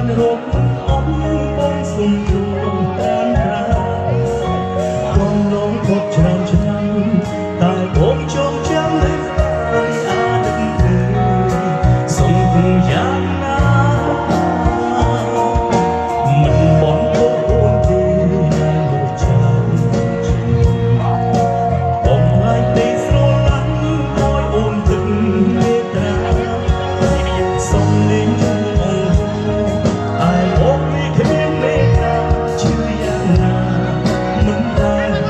បានរកអស់បងសុំជួបតាមប្រាបងឡងខកច្រើនឆ្នាំតែបងចងចាំលេខហើយអានឹងទេសុំគង់យ៉ាងណាមិនបងទៅអូនទេមកចាំបងហើយទេស្រឡាញ់ឲ្យអូនទឹកមេត្រាសុំលេងជួយអូនអាយអូនមានគ្មានមេត្រាជឿយ៉ាងណាមិនដែល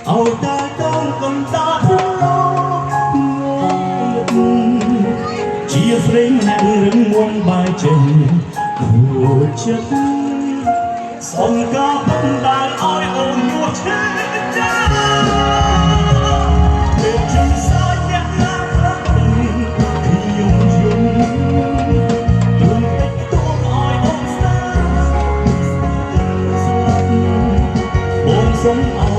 เอาแต่ต้องកំតោជាស្រីម្នាក់រឹងមាំបាយចេញគួរចិត្តសងការបណ្ដាលឲ្យអូនយល់ឈឺចាពេលជិះសាយអ្នកណាខ្លះខ្ញុំយំទុំតិចតួឲ្យអូនស្ដាប់បងសុំ